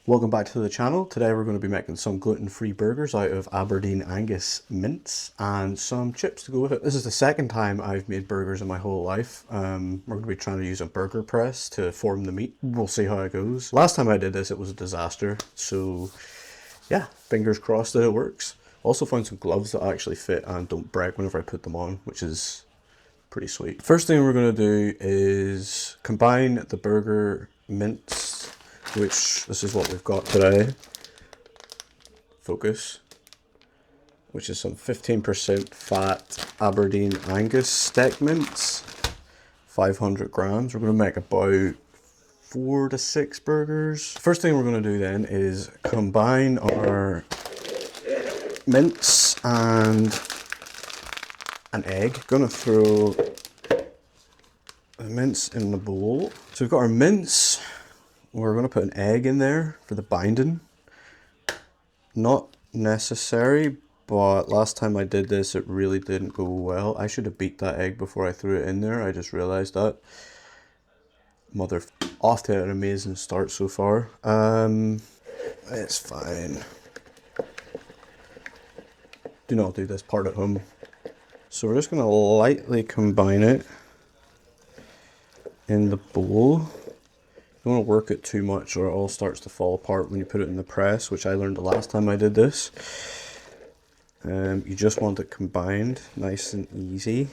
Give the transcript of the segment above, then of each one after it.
Welcome back to the channel. Today we're going to be making some gluten-free burgers out of Aberdeen Angus mince and some chips to go with it. This is the second time I've made burgers in my whole life. We're going to be trying to use a burger press to form the meat. We'll see how it goes. Last time I did this it was a disaster, so yeah, fingers crossed that it works. Also found some gloves that actually fit and don't break whenever I put them on, which is pretty sweet. First thing we're going to do is combine the burger mince, which this is what we've got today. Focus. Which is some 15% fat Aberdeen Angus steak mince. 500 grams. We're going to make about 4 to 6 burgers. First thing we're going to do then is combine our mince and an egg. Gonna throw the mince in the bowl. So we've got our mince. We're going to put an egg in there for the binding. Not necessary, but last time I did this it really didn't go well. I should have beat that egg before I threw it in there. I just realized that. Mother off to an amazing start so far. It's fine. Do not do this part at home. So we're just going to lightly combine it in the bowl. You don't want to work it too much or it all starts to fall apart when you put it in the press, which I learned the last time I did this. You just want it combined, nice and easy.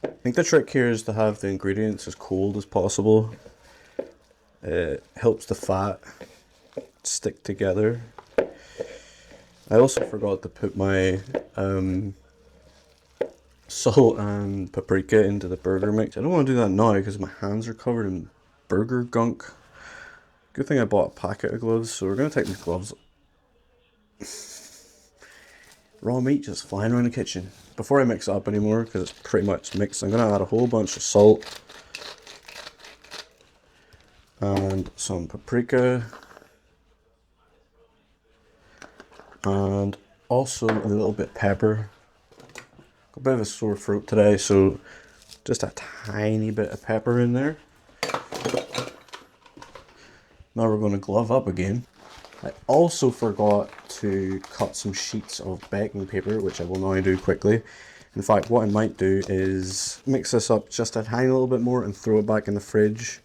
I think the trick here is to have the ingredients as cold as possible. It helps the fat stick together. I also forgot to put my salt and paprika into the burger mix. I don't want to do that now because my hands are covered in burger gunk. Good thing I bought a packet of gloves, so we're going to take these gloves. Raw meat just flying around the kitchen. Before I mix it up anymore, because it's pretty much mixed, I'm going to add a whole bunch of salt. And some paprika. And also a little bit of pepper. Got a bit of a sore throat today, so just a tiny bit of pepper in there. Now we're going to glove up again. I also forgot to cut some sheets of baking paper, which I will now do quickly. In fact, what I might do is mix this up just a tiny little bit more and throw it back in the fridge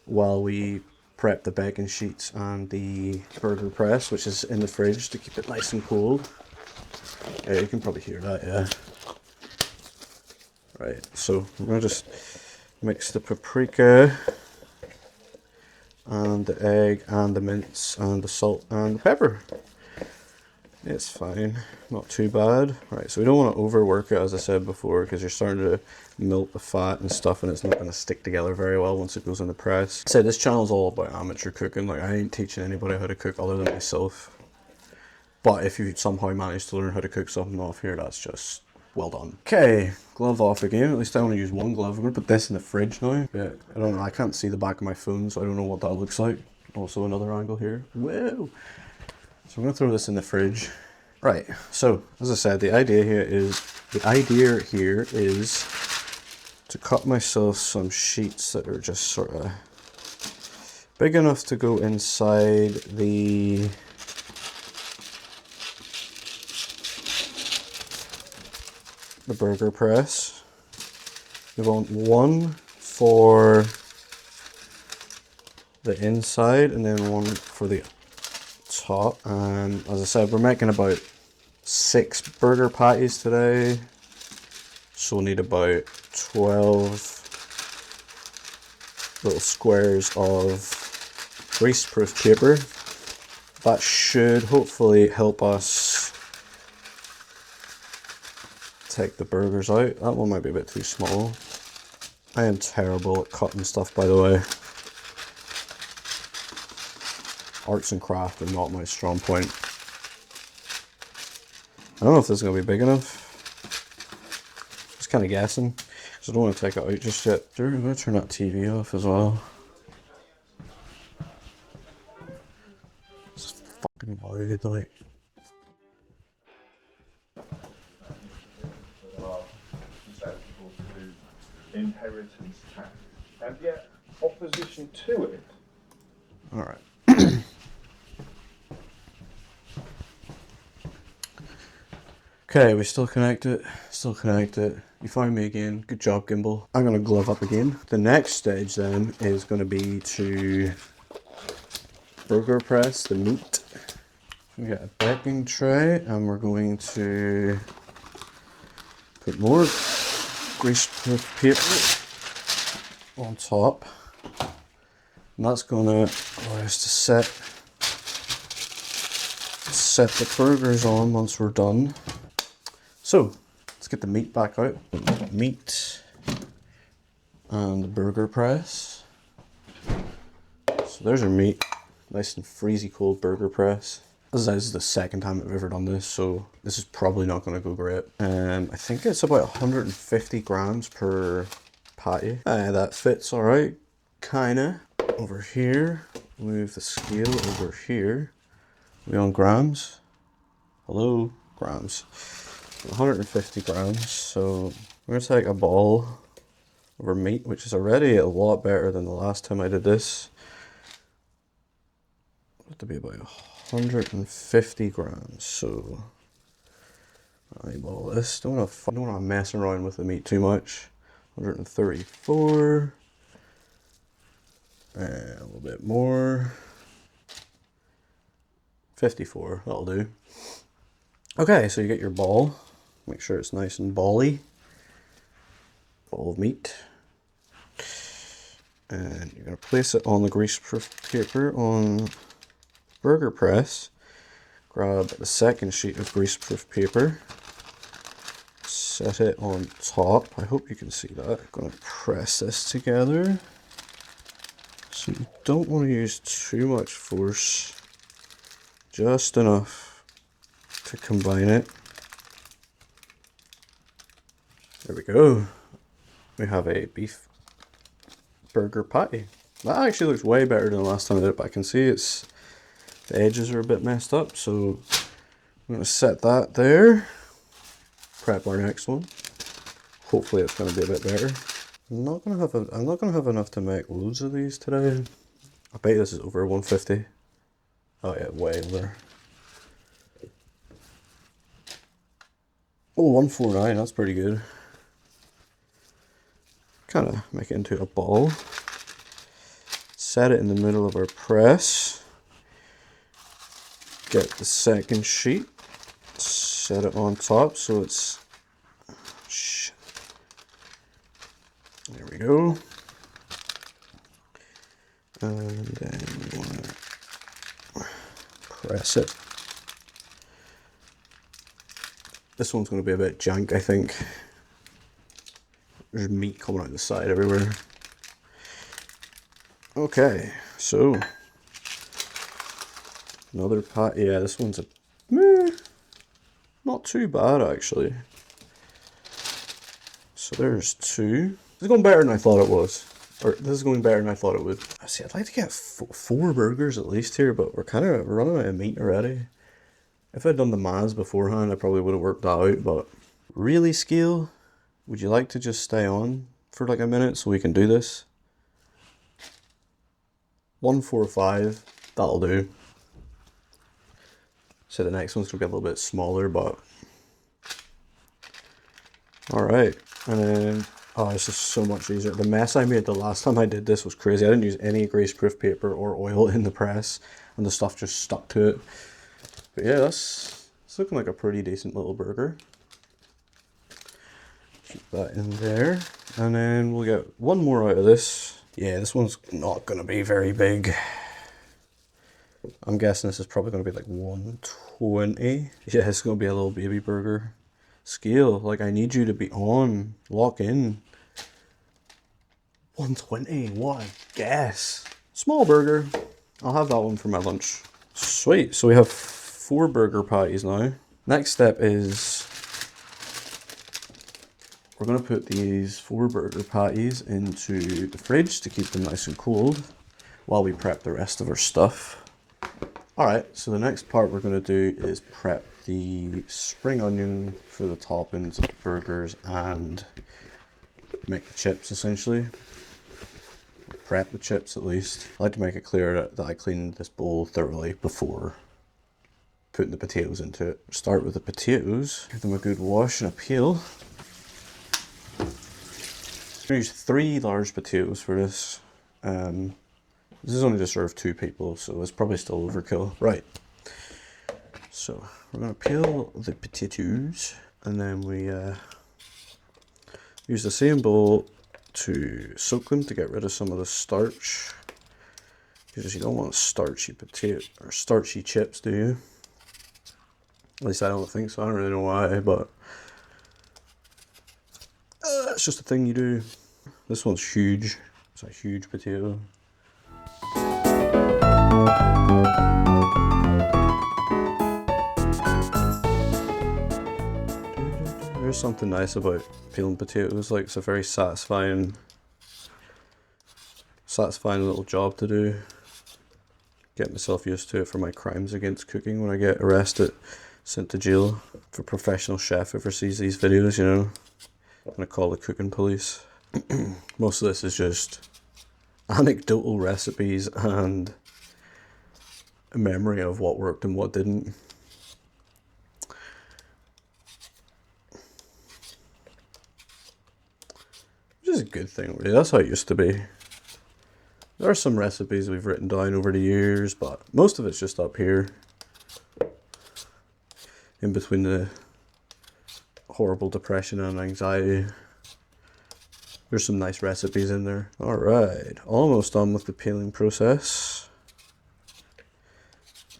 while we prep the baking sheets and the burger press, which is in the fridge, to keep it nice and cold. Yeah, you can probably hear that, yeah. Right, so I'm going to just mix the paprika and the egg and the mince and the salt and the pepper. It's fine, not too bad. Right, so we don't want to overwork it, as I said before, because you're starting to melt the fat and stuff and it's not going to stick together very well once it goes in the press. So this channel is all about amateur cooking. Like, I ain't teaching anybody how to cook other than myself. But if you somehow manage to learn how to cook something off here, that's just well done. Okay, glove off again. At least I only use one glove. I'm going to put this in the fridge now. Yeah, I don't know, I can't see the back of my phone, so I don't know what that looks like. Also another angle here. Whoa! So I'm going to throw this in the fridge. Right, so as I said, the idea here is to cut myself some sheets that are just sort of big enough to go inside the burger press. You want one for the inside and then one for the top. And as I said, we're making about 6 burger patties today, so we'll need about 12 little squares of greaseproof paper. That should hopefully help us take the burgers out. That one might be a bit too small. I am terrible at cutting stuff, by the way. Arts and craft are not my strong point. I don't know if this is going to be big enough. Just kind of guessing, because I don't want to take it out just yet. I'm going to turn that TV off as well. It's fucking loud, like. Inheritance tax, and yet opposition to it. Alright. Okay, we still connect it, You found me again, good job gimbal. I'm gonna glove up again. The next stage then is gonna be to burger press the meat. We got a baking tray and we're going to put more greaseproof paper on top. And that's gonna allow us to set the burgers on once we're done. So let's get the meat back out. Meat and the burger press. So there's our meat, nice and freezy cold burger press. This is the second time I've ever done this, so this is probably not going to go great. I think it's about 150 grams per patty. That fits all right, kinda. Over here, move the scale over here. We on grams? Hello, grams. 150 grams. So we're gonna take a ball of our meat, which is already a lot better than the last time I did this. To be about 150 grams. So I ball this. Don't want to mess around with the meat too much. 134. And a little bit more. 54. That'll do. Okay, so you get your ball. Make sure it's nice and bally. Ball of meat. And you're going to place it on the greaseproof paper on burger press. Grab the second sheet of greaseproof paper. Set it on top. I hope you can see that. I'm going to press this together. So you don't want to use too much force. Just enough to combine it. There we go. We have a beef burger patty. That actually looks way better than the last time I did it, but I can see the edges are a bit messed up, so I'm going to set that there. Prep our next one. Hopefully it's going to be a bit better. I'm not going to have enough to make loads of these today. I bet this is over 150. Oh yeah, way over. Oh, 149, that's pretty good. Kind of make it into a ball. Set it in the middle of our press. Get the second sheet. Set it on top so it's... Shit. There we go. And then we want to press it. This one's going to be a bit jank, I think. There's meat coming out the side everywhere. Okay, so another pat. Yeah, this one's not too bad actually. So there's two. This is going better than I thought it was. Or this is going better than I thought it would. See, I'd like to get four burgers at least here, but we're running out of meat already. If I'd done the maths beforehand, I probably would have worked that out, but really, scale, would you like to just stay on for like a minute so we can do this? 145, that'll do. So the next one's gonna get a little bit smaller, but alright. And then, oh, this is so much easier. The mess I made the last time I did this was crazy. I didn't use any greaseproof paper or oil in the press, and the stuff just stuck to it. But yeah, it's looking like a pretty decent little burger. Keep that in there. And then we'll get one more out of this. Yeah, this one's not going to be very big. I'm guessing this is probably going to be like 120. Yeah, it's going to be a little baby burger. Scale, like I need you to be on. Lock in. 120, what a guess. Small burger. I'll have that one for my lunch. Sweet, so we have 4 burger patties now. Next step is we're going to put these 4 burger patties into the fridge to keep them nice and cold while we prep the rest of our stuff. Alright, so the next part we're going to do is prep the spring onion for the toppings of the burgers and make the chips essentially. Prep the chips at least. I like to make it clear that I cleaned this bowl thoroughly before putting the potatoes into it. Start with the potatoes, give them a good wash and a peel. I'm gonna use 3 large potatoes for this. This is only to serve 2 people, so it's probably still overkill. Right. So we're gonna peel the potatoes, and then we use the same bowl to soak them to get rid of some of the starch. Because you don't want starchy potato or starchy chips, do you? At least I don't think so. I don't really know why, but it's just a thing you do. This one's huge. It's a huge potato. There's something nice about peeling potatoes. Like, it's a very satisfying little job to do. Get myself used to it for my crimes against cooking when I get arrested, sent to jail. If a professional chef ever sees these videos, you know, I'm gonna call the cooking police. Most of this is just anecdotal recipes and a memory of what worked and what didn't. Which is a good thing, really. That's how it used to be. There are some recipes we've written down over the years, but most of it's just up here. In between the horrible depression and anxiety. There's some nice recipes in there. Alright, almost done with the peeling process.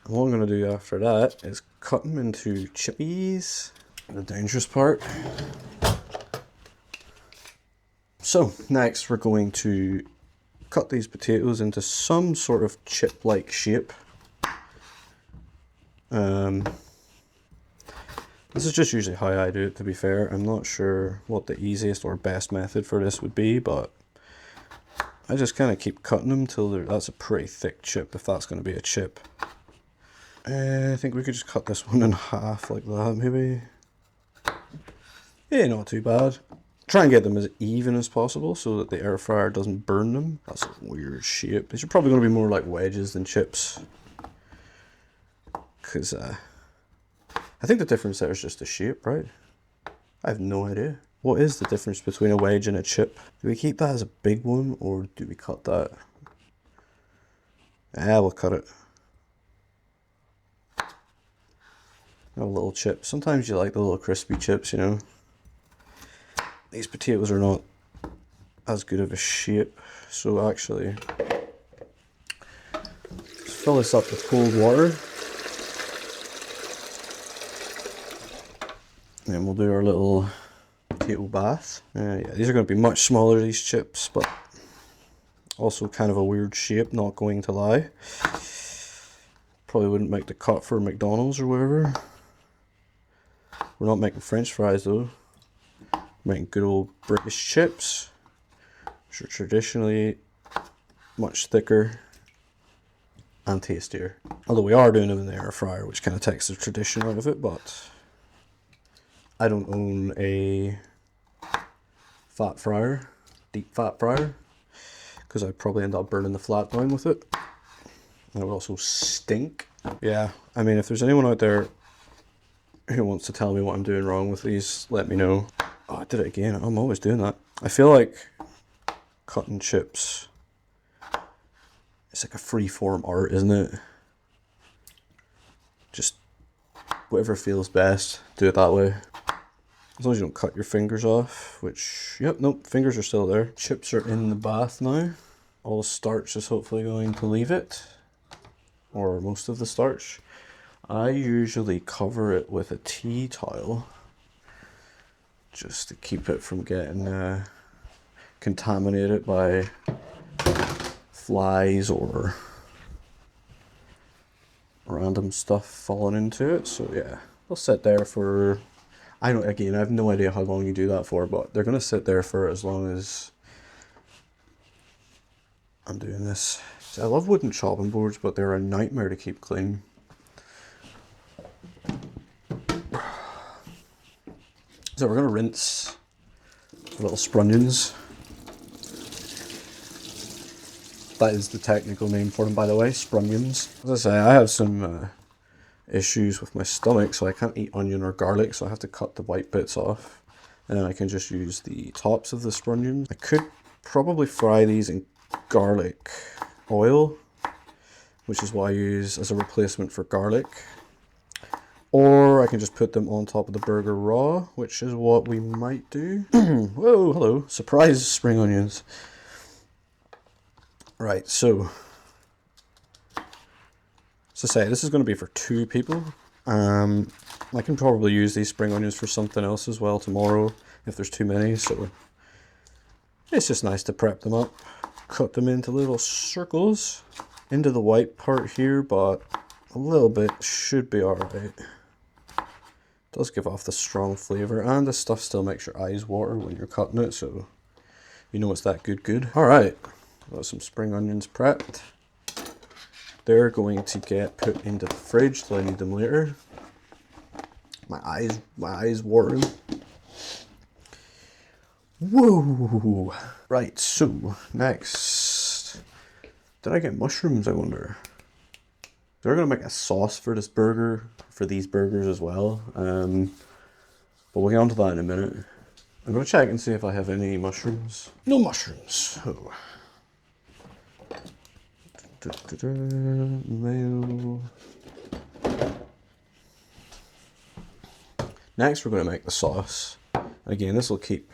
And what I'm going to do after that is cut them into chippies. The dangerous part. So, next we're going to cut these potatoes into some sort of chip-like shape. This is just usually how I do it, to be fair. I'm not sure what the easiest or best method for this would be, but I just kind of keep cutting them till that's a pretty thick chip, if that's going to be a chip. I think we could just cut this one in half like that, maybe. Yeah, not too bad. Try and get them as even as possible so that the air fryer doesn't burn them. That's a weird shape. These are probably going to be more like wedges than chips. Because I think the difference there is just the shape, right? I have no idea. What is the difference between a wedge and a chip? Do we keep that as a big one or do we cut that? Yeah, we'll cut it. A little chip. Sometimes you like the little crispy chips, you know. These potatoes are not as good of a shape, so actually, let's fill this up with cold water. And then we'll do our little potato bath. Yeah, these are going to be much smaller, these chips, but also kind of a weird shape, not going to lie. Probably wouldn't make the cut for McDonald's or wherever. We're not making French fries though. Making good old British chips, which are traditionally much thicker and tastier. Although we are doing them in the air fryer, which kind of takes the tradition out of it, but I don't own a fat fryer, deep fat fryer, because I'd probably end up burning the flat down with it. And it would also stink. Yeah, I mean, if there's anyone out there who wants to tell me what I'm doing wrong with these, let me know. Oh, I did it again. I'm always doing that. I feel like cutting chips, it's like a free-form art, isn't it? Just whatever feels best, do it that way. As long as you don't cut your fingers off, which, yep, nope, fingers are still there. Chips are in the bath now. All the starch is hopefully going to leave it, or most of the starch. I usually cover it with a tea towel, just to keep it from getting contaminated by flies or random stuff falling into it. So yeah, they'll sit there for, I have no idea how long you do that for, but they're gonna sit there for as long as I'm doing this. See, I love wooden chopping boards, but they're a nightmare to keep clean. So we're going to rinse the little sprunions. That is the technical name for them, by the way, sprunions. As I say, I have some issues with my stomach, so I can't eat onion or garlic, so I have to cut the white bits off. And then I can just use the tops of the spring onions. I could probably fry these in garlic oil, which is what I use as a replacement for garlic. Or I can just put them on top of the burger raw, which is what we might do. Whoa, hello. Surprise spring onions. Right, so as I say, this is going to be for 2 people. I can probably use these spring onions for something else as well tomorrow if there's too many, so it's just nice to prep them up. Cut them into little circles into the white part here, but a little bit should be alright. Does give off the strong flavour, and this stuff still makes your eyes water when you're cutting it, so you know it's that good. Alright, got some spring onions prepped. They're going to get put into the fridge till I need them later. My eyes watering. Whoa! Right, so next, did I get mushrooms, I wonder? They're gonna make a sauce for this burger, for these burgers as well. But we'll get onto that in a minute. I'm gonna check and see if I have any mushrooms. No mushrooms. Oh. Mayo. Next, we're gonna make the sauce. Again, this will keep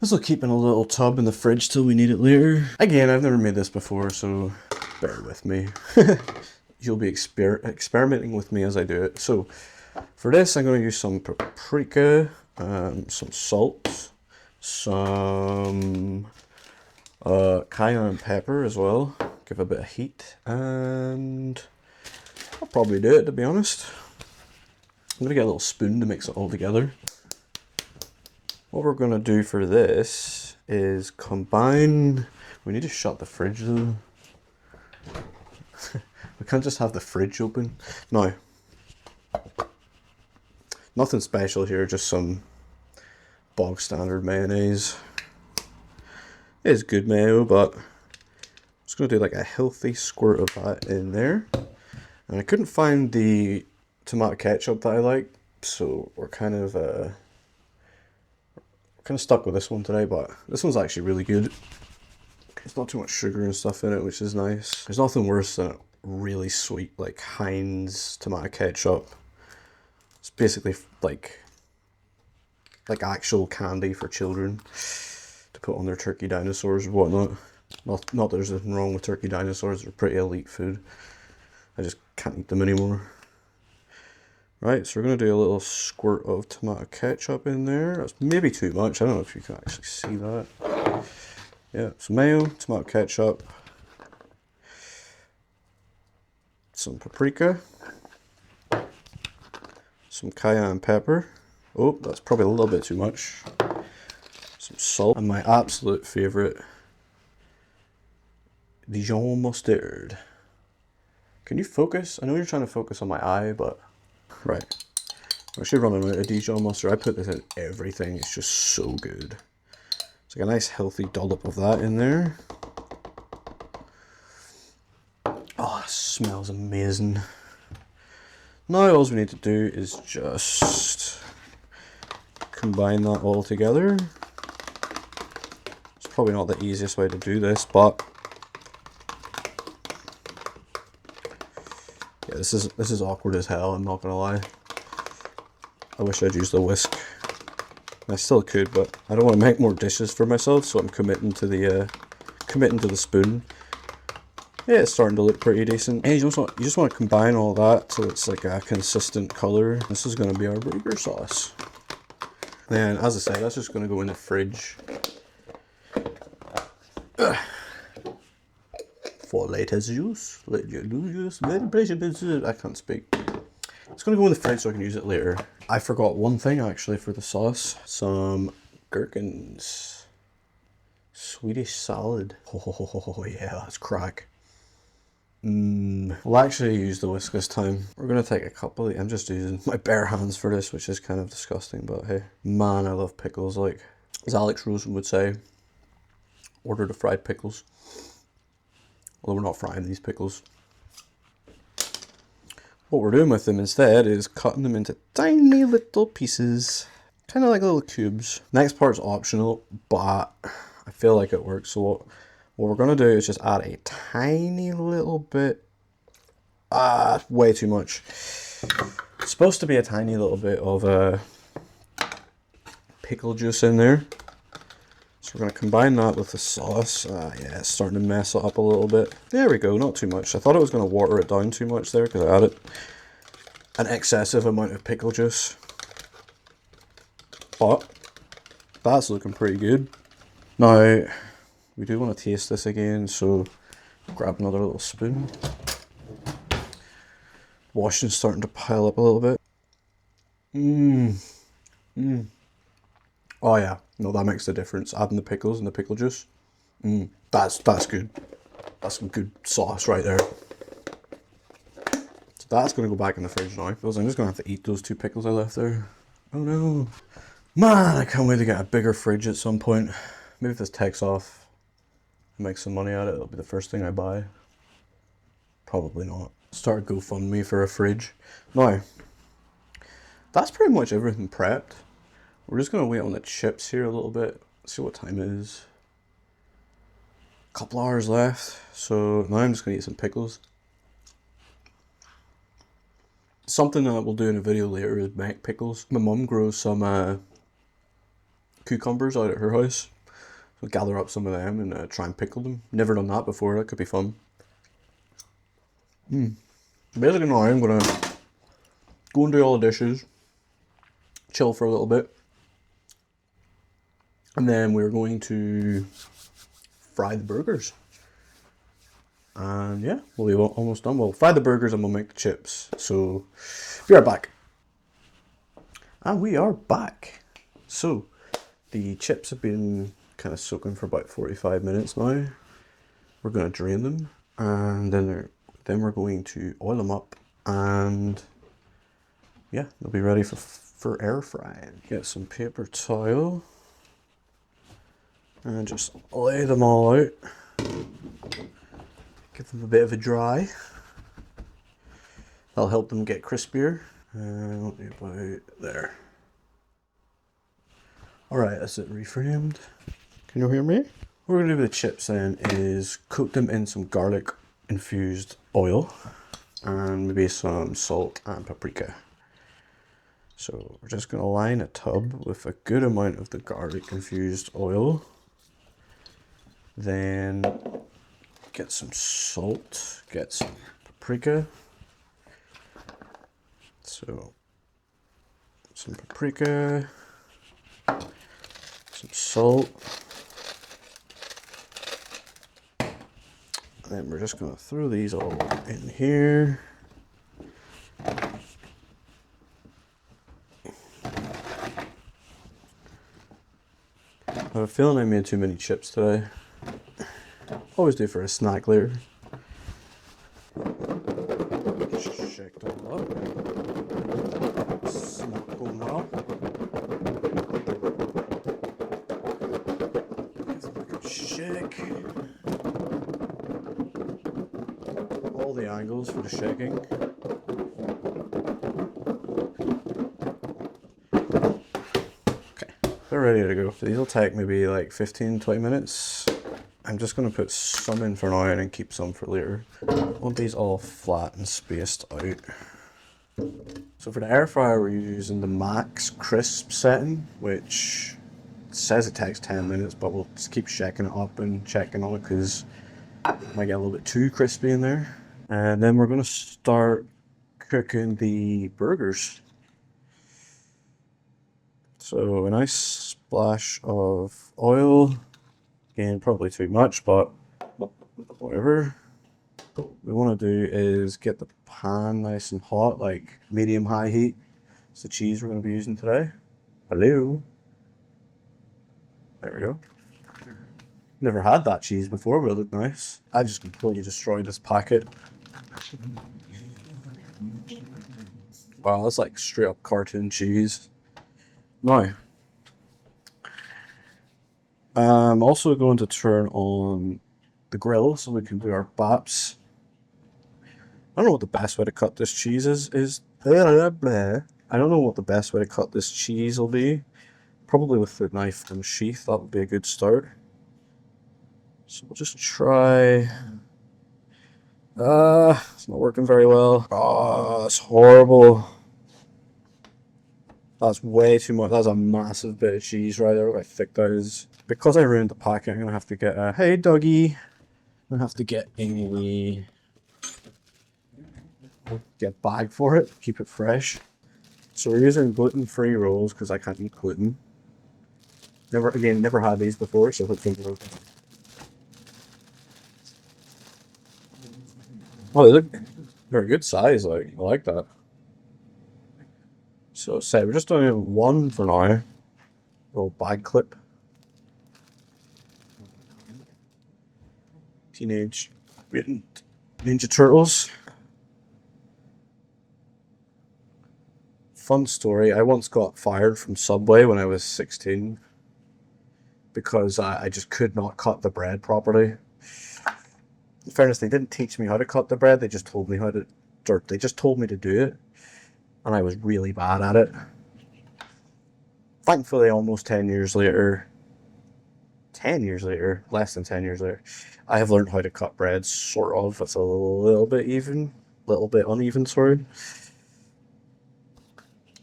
in a little tub in the fridge till we need it later. Again, I've never made this before, so bear with me. You'll be experimenting with me as I do it. So for this, I'm going to use some paprika, some salt, some cayenne pepper as well. Give a bit of heat, and I'll probably do it, to be honest. I'm going to get a little spoon to mix it all together. What we're going to do for this is combine... We need to shut the fridge though. We can't just have the fridge open. No. Nothing special here, just some bog standard mayonnaise. It is good mayo, but I'm just going to do like a healthy squirt of that in there. And I couldn't find the tomato ketchup that I like, so we're kind of stuck with this one today, but this one's actually really good. It's not too much sugar and stuff in it, which is nice. There's nothing worse than really sweet, like Heinz tomato ketchup. It's basically like actual candy for children to put on their turkey dinosaurs or whatnot. Not that there's anything wrong with turkey dinosaurs, they're pretty elite food. I just can't eat them anymore. Right, so we're going to do a little squirt of tomato ketchup in there. That's maybe too much, I don't know if you can actually see that. Yeah, some mayo, tomato ketchup, some paprika, some cayenne pepper. Oh, that's probably a little bit too much. Some salt, and my absolute favourite, Dijon mustard. Can you focus? I know you're trying to focus on my eye, but... Right. I'm actually running out of Dijon mustard. I put this in everything. It's just so good. It's like a nice healthy dollop of that in there. Oh, it smells amazing. Now all we need to do is just combine that all together. It's probably not the easiest way to do this, but yeah, this is awkward as hell, I'm not gonna lie. I wish I'd used a whisk. I still could, but I don't want to make more dishes for myself, so I'm committing to the spoon. Yeah, it's starting to look pretty decent. And you just want to combine all that so it's like a consistent color. This is going to be our burger sauce. Then, as I said, that's just going to go in the fridge for later use. I can't speak. It's going to go in the fridge so I can use it later. I forgot one thing actually for the sauce. Some gherkins. Swedish salad. Oh yeah, that's crack. We'll actually use the whisk this time. We're going to take a couple. I'm just using my bare hands for this, which is kind of disgusting, but hey. Man, I love pickles. Like, as Alex Rosen would say, order the fried pickles. Although we're not frying these pickles. What we're doing with them instead is cutting them into tiny little pieces, kind of like little cubes. Next part's optional, but I feel like it works. So what we're gonna do is just add a tiny little bit. Way too much. It's supposed to be a tiny little bit of pickle juice in there. So we're going to combine that with the sauce. Yeah, it's starting to mess it up a little bit. There we go, not too much. I thought it was going to water it down too much there because I added an excessive amount of pickle juice. But that's looking pretty good. Now, we do want to taste this again, so grab another little spoon. Washing's starting to pile up a little bit. Oh yeah, no, that makes the difference. Adding the pickles and the pickle juice. That's good. That's some good sauce right there. So that's gonna go back in the fridge now, because I'm just gonna have to eat those 2 pickles I left there. Oh no. Man, I can't wait to get a bigger fridge at some point. Maybe if this takes off, make some money at it, it'll be the first thing I buy. Probably not. Start a GoFundMe for a fridge. Now, that's pretty much everything prepped. We're just going to wait on the chips here a little bit. See what time it is. A couple hours left. So now I'm just going to eat some pickles. Something that we'll do in a video later is make pickles. My mum grows some cucumbers out at her house. So gather up some of them and try and pickle them. Never done that before. That could be fun. Basically now I'm going to go and do all the dishes. Chill for a little bit. And then we're going to fry the burgers. And yeah, we'll be almost done. We'll fry the burgers and we'll make the chips. So, we are back. And we are back. So, the chips have been kind of soaking for about 45 minutes now. We're going to drain them. And then we're going to oil them up. And yeah, they'll be ready for air frying. Get some paper towel. And just lay them all out. Give them a bit of a dry. That'll help them get crispier. And about there. Alright, that's it reframed. Can you hear me? What we're going to do with the chips then is coat them in some garlic infused oil. And maybe some salt and paprika. So we're just going to line a tub with a good amount of the garlic infused oil. Then get some salt, get some paprika. So some paprika, some salt. And then we're just going to throw these all in here. I have a feeling I made too many chips today. Always do for a snack later. Shake it all up. It's not going well. Give it a good shake. All the angles for the shaking. Okay, they're ready to go. So these will take maybe like 15-20 minutes. I'm just going to put some in for now and then keep some for later. I want these all flat and spaced out. So for the air fryer we're using the max crisp setting, which says it takes 10 minutes, but we'll just keep shaking it up and checking on it because it might get a little bit too crispy in there. And then we're going to start cooking the burgers. So a nice splash of oil. Again, probably too much, but whatever. What we want to do is get the pan nice and hot, like medium-high heat. It's the cheese we're going to be using today. Hello. There we go. Never had that cheese before, but it looked nice. I just completely destroyed this packet. Wow, that's like straight up cartoon cheese. Now, I'm also going to turn on the grill so we can do our baps. I don't know what the best way to cut this cheese is. I don't know what the best way to cut this cheese will be. Probably with the knife and sheath, that would be a good start. So we'll just try. It's not working very well. Oh, it's horrible. That's way too much. That's a massive bit of cheese right there. Look how thick that is. Because I ruined the packet, I'm gonna have to get a, hey doggy. I'm gonna have to get a bag for it, keep it fresh. So we're using gluten-free rolls because I can't eat gluten. Never had these before, so hopefully they're okay. Oh, they're a good size. Like I like that. So say we're just doing one for now. Little bag clip. Teenage Mutant Ninja Turtles. Fun story. I once got fired from Subway when I was 16 because I just could not cut the bread properly. In fairness, they didn't teach me how to cut the bread. They just told me how to, or they just told me to do it, and I was really bad at it. Thankfully, almost 10 years later, less than 10 years later, I have learned how to cut bread, sort of. It's a little bit uneven, sorry.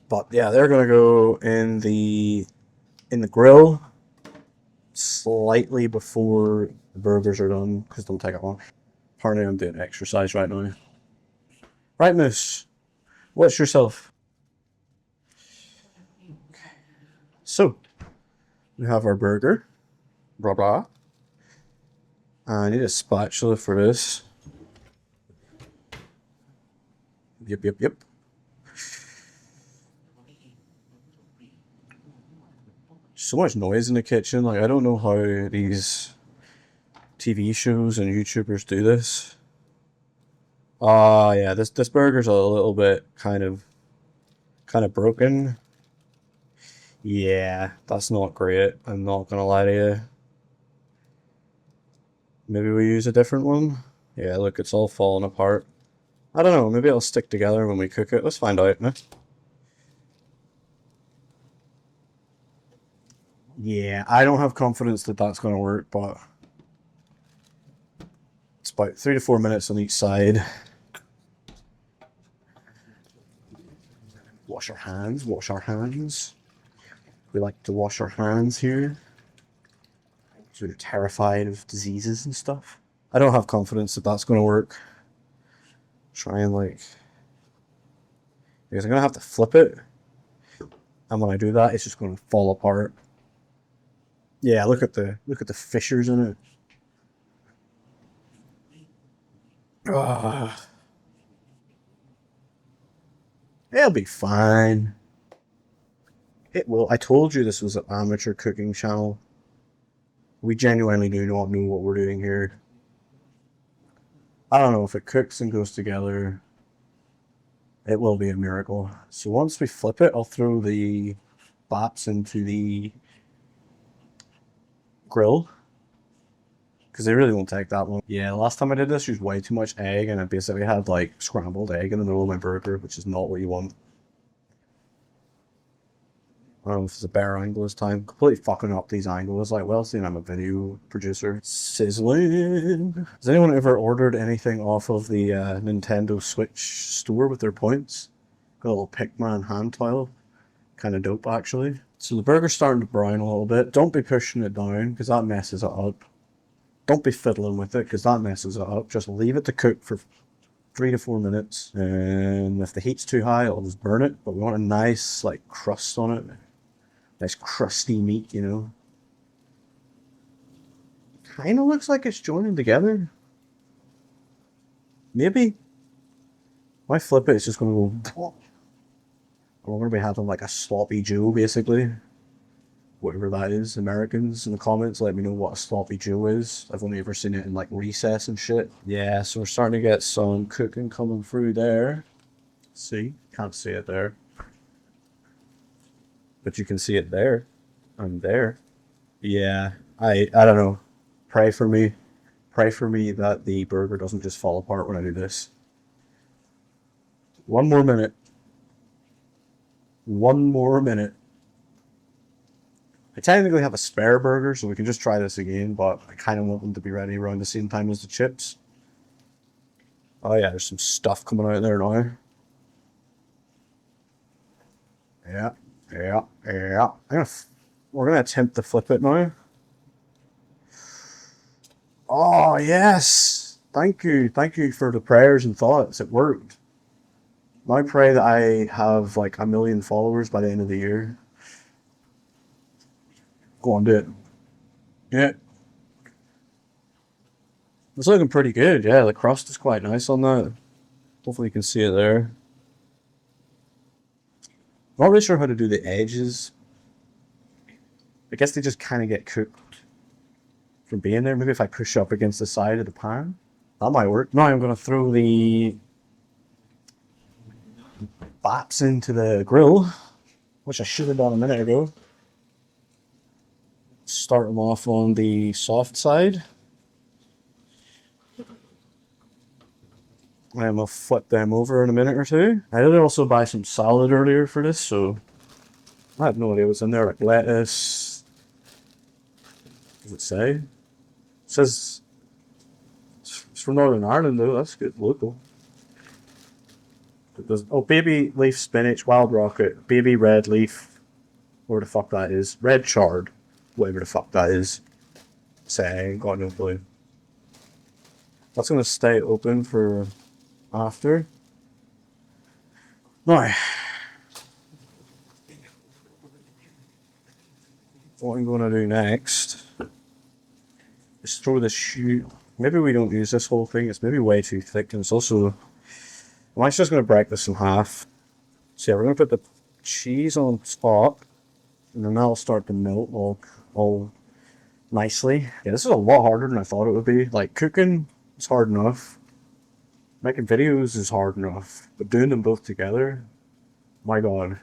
But yeah, they're gonna go in the grill slightly before the burgers are done, because they'll take it long. Apparently I'm doing exercise right now. Right, Moose, what's yourself? So, we have our burger. Blah blah. I need a spatula for this. Yep. So much noise in the kitchen. Like, I don't know how these TV shows and YouTubers do this. Yeah, this burger's a little bit kind of broken. Yeah, that's not great. I'm not gonna lie to you. Maybe we use a different one? Yeah, look, it's all falling apart. I don't know, maybe it'll stick together when we cook it. Let's find out, no? Yeah, I don't have confidence that that's going to work, but it's about 3 to 4 minutes on each side. Wash our hands, wash our hands. We like to wash our hands here. So we're terrified of diseases and stuff. I don't have confidence that that's going to work. Try and because I'm going to have to flip it. And when I do that, it's just going to fall apart. Yeah, look at the fissures in it. It'll be fine. It will. I told you this was an amateur cooking channel. We genuinely do not know what we're doing here. I don't know if it cooks and goes together. It will be a miracle. So once we flip it, I'll throw the baps into the grill, because they really won't take that long. Yeah, last time I did this, used way too much egg, and I basically had like scrambled egg in the middle of my burger, which is not what you want. I don't know if it's a better angle this time. Completely fucking up these angles. Like, well, seeing I'm a video producer. Sizzling. Has anyone ever ordered anything off of the Nintendo Switch store with their points? Got a little Pikmin hand tile. Kind of dope, actually. So the burger's starting to brown a little bit. Don't be pushing it down, because that messes it up. Don't be fiddling with it, because that messes it up. Just leave it to cook for 3 to 4 minutes. And if the heat's too high, it'll just burn it. But we want a nice, like, crust on it. Nice crusty meat, you know. Kind of looks like it's joining together. Maybe. When I flip it, it's just going to go... We're going to be having like a sloppy Joe, basically. Whatever that is. Americans in the comments, let me know what a sloppy Joe is. I've only ever seen it in like Recess and shit. Yeah, so we're starting to get some cooking coming through there. See? Can't see it there. But you can see it there. And there. Yeah, I don't know. Pray for me. Pray for me that the burger doesn't just fall apart when I do this. One more minute. One more minute. I technically have a spare burger, so we can just try this again, but I kind of want them to be ready around the same time as the chips. Oh yeah, there's some stuff coming out there now. Yeah, yeah. We're gonna attempt to flip it now. Oh yes! Thank you for the prayers and thoughts. It worked. I pray that I have like 1 million followers by the end of the year. Go on, do it. Yeah, it's looking pretty good. Yeah, the crust is quite nice on that. Hopefully you can see it there. Not really sure how to do the edges. I guess they just kind of get cooked from being there. Maybe if I push up against the side of the pan, that might work. Now I'm going to throw the baps into the grill, which I should have done a minute ago. Start them off on the soft side. And we'll flip them over in a minute or two. I did also buy some salad earlier for this, so I have no idea what's in there, like lettuce. What does it say? It says it's from Northern Ireland though, that's good, local. It does, oh, baby leaf spinach, wild rocket, baby red leaf, where the fuck that is, red chard, whatever the fuck that is. Say, got no clue. That's gonna stay open for after. Now, what I'm gonna do next is throw this shoe. Maybe we don't use this whole thing, it's maybe way too thick, and it's also, I'm actually just gonna break this in half. So yeah, we're gonna put the cheese on top, and then that'll start to melt all nicely. Yeah, this is a lot harder than I thought it would be. Like, cooking is hard enough. Making videos is hard enough. But doing them both together, my god.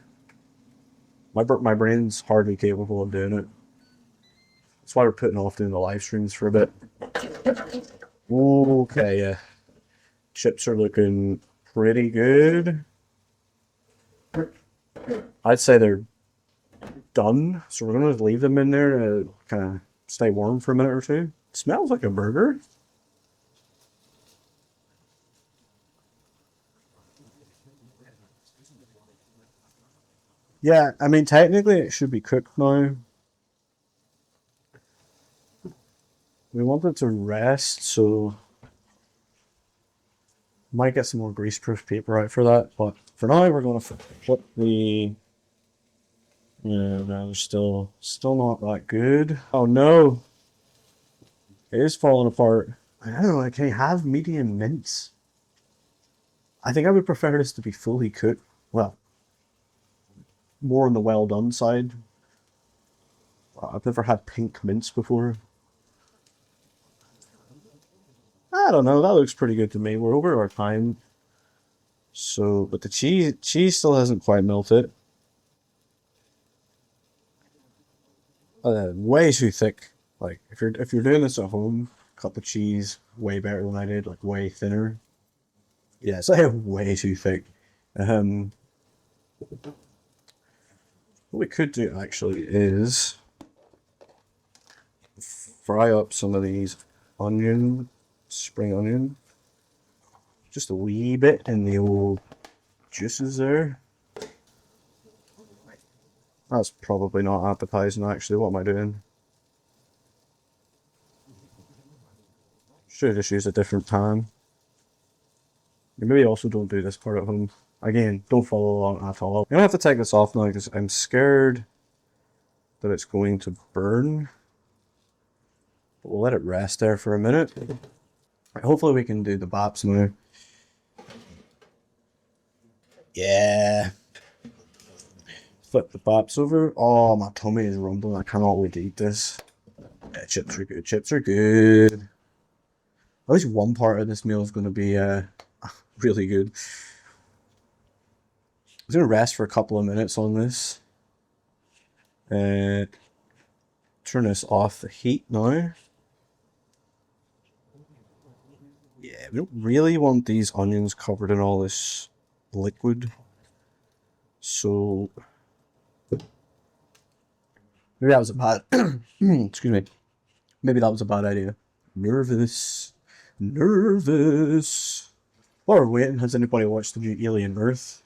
My brain's hardly capable of doing it. That's why we're putting off doing the live streams for a bit. Okay, yeah. Chips are looking pretty good. I'd say they're done. So we're going to leave them in there to kind of stay warm for a minute or two. It smells like a burger. Yeah, I mean, technically it should be cooked now. We want it to rest, so might get some more greaseproof paper out for that. But for now, we're going to flip the. Yeah, no, they're still not that good. Oh no, it is falling apart. I don't know. Can you have medium mince? I think I would prefer this to be fully cooked. Well, more on the well done side. I've never had pink mince before. I don't know. That looks pretty good to me. We're over our time. So, but the cheese still hasn't quite melted. Way too thick. Like if you're doing this at home, cut the cheese way better than I did. Like way thinner. Yeah, it's like way too thick. What we could do actually is fry up some of these spring onion, just a wee bit in the old juices there. That's probably not appetizing actually. What am I doing? Should have just used a different pan. You maybe also don't do this part at home. Again, don't follow along at all. I'm gonna have to take this off now because I'm scared that it's going to burn. But we'll let it rest there for a minute. Hopefully we can do the baps now. Yeah. Flip the baps over. Oh, my tummy is rumbling. I cannot wait to eat this. Yeah, chips are good. Chips are good. At least one part of this meal is going to be really good. I'm going to rest for a couple of minutes on this. Turn this off the heat now. Yeah, we don't really want these onions covered in all this liquid. So maybe that was a bad excuse me. Maybe that was a bad idea. Nervous. Nervous. While we're waiting, has anybody watched the new Alien Earth?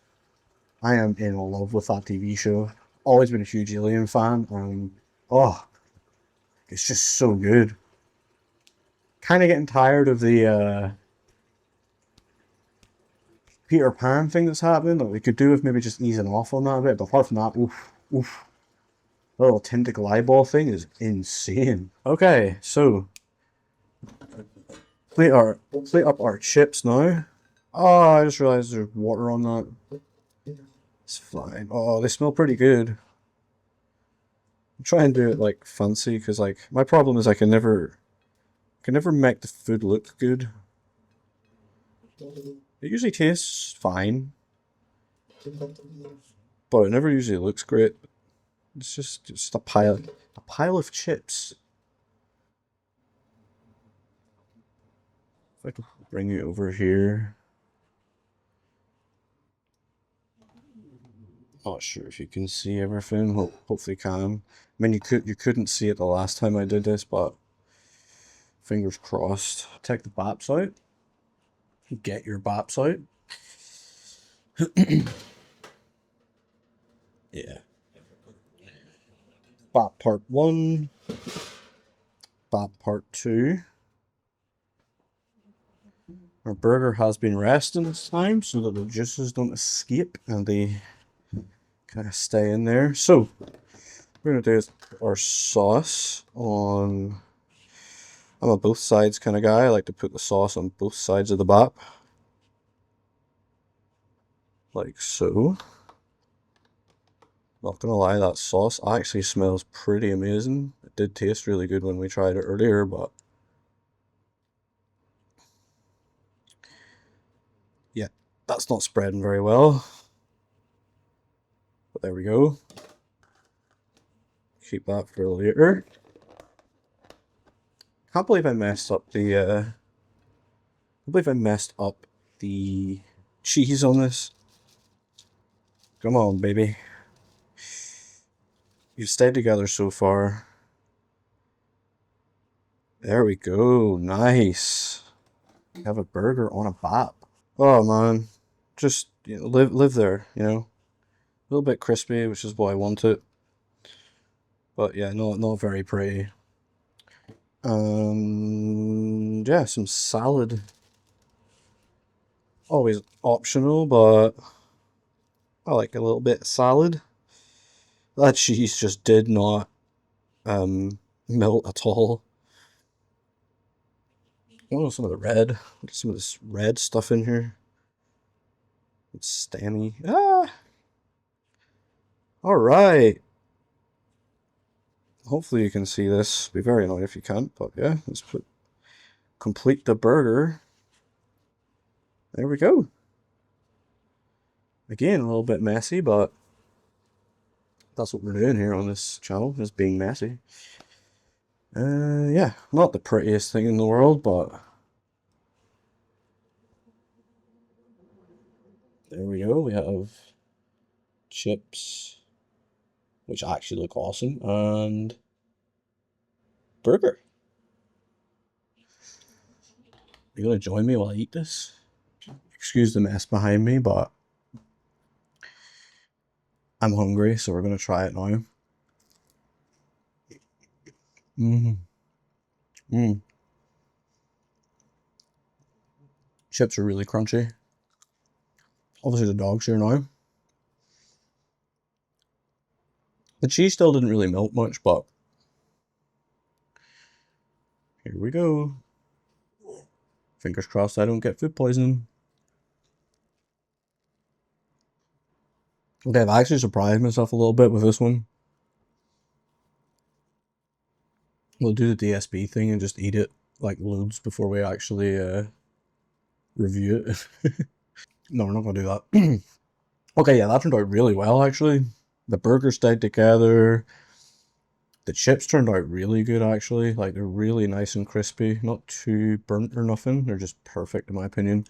I am in love with that TV show. Always been a huge Alien fan, and oh, it's just so good. Kind of getting tired of the Peter Pan thing that's happening. Like, we could do with maybe just easing off on that a bit, but apart from that, oof, oof. The little tentacle eyeball thing is insane. Okay, so plate up our chips now. Oh, I just realized there's water on that. It's fine. Oh, they smell pretty good. I'm trying to do it like fancy because like my problem is I can never make the food look good. It usually tastes fine, but it never usually looks great. It's just a pile of chips. If I could bring you over here. Not sure if you can see everything. Hopefully you can. I mean, you couldn't see it the last time I did this, but fingers crossed. Take the baps out. Get your baps out. Yeah. Bap part 1. Bap part 2. Our burger has been resting this time so that the juices don't escape and they kind of stay in there. So, we're going to do our sauce on... I'm a both sides kind of guy. I like to put the sauce on both sides of the bap. Like so. Not gonna lie, that sauce actually smells pretty amazing. It did taste really good when we tried it earlier, but yeah, that's not spreading very well. But there we go. Keep that for later. Can't believe I messed up the cheese on this. Come on, baby. You've stayed together so far. There we go. Nice. Have a burger on a bap. Oh man, just live there. You know, a little bit crispy, which is what I want it. But yeah, not very pretty. Yeah, some salad. Always optional, but I like a little bit of salad. That cheese just did not melt at all. Oh, some of the red. Some of this red stuff in here. It's stammy. Ah! Alright. Hopefully you can see this. Be very annoying if you can't, but yeah, let's complete the burger. There we go. Again, a little bit messy, but that's what we're doing here on this channel, is being messy. Yeah, not the prettiest thing in the world, but there we go. We have chips, which actually look awesome, and burger. You gonna join me while I eat this? Excuse the mess behind me, but I'm hungry, so we're gonna try it now. Chips are really crunchy. Obviously the dog's here now. The cheese still didn't really melt much, but here we go. Fingers crossed I don't get food poisoning. Okay, I've actually surprised myself a little bit with this one. We'll do the DSB thing and just eat it like loads before we actually review it. No, we're not gonna do that. Okay, yeah, that turned out really well actually. The burger stayed together. The chips turned out really good actually. Like, they're really nice and crispy, not too burnt or nothing. They're just perfect in my opinion.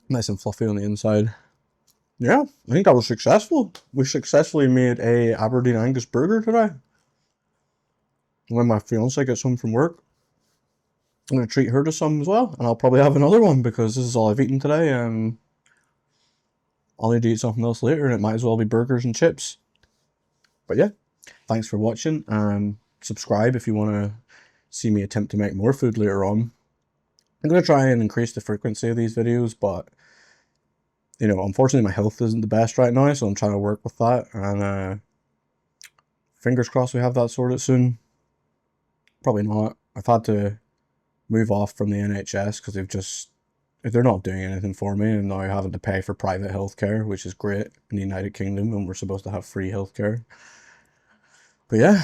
Nice and fluffy on the inside. Yeah, I think that was successful. We successfully made a Aberdeen Angus burger today. When my fiance gets home from work, I'm going to treat her to some as well. And I'll probably have another one because this is all I've eaten today. And I'll need to eat something else later, and it might as well be burgers and chips. But yeah, thanks for watching. Subscribe if you want to see me attempt to make more food later on. I'm going to try and increase the frequency of these videos, but you know, unfortunately my health isn't the best right now, so I'm trying to work with that. And fingers crossed we have that sorted soon. Probably not. I've had to move off from the NHS because they're not doing anything for me, and now I'm having to pay for private healthcare, which is great in the United Kingdom, and we're supposed to have free healthcare. But yeah,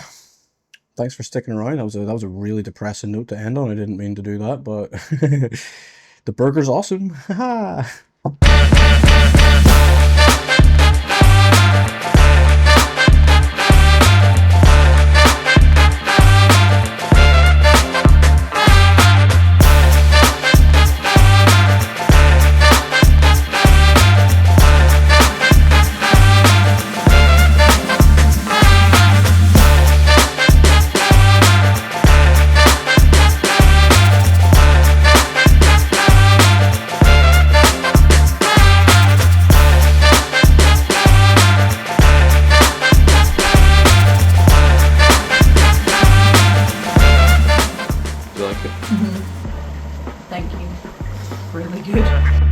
thanks for sticking around. That was a really depressing note to end on. I didn't mean to do that, but the burger's awesome. Thank you. Really good.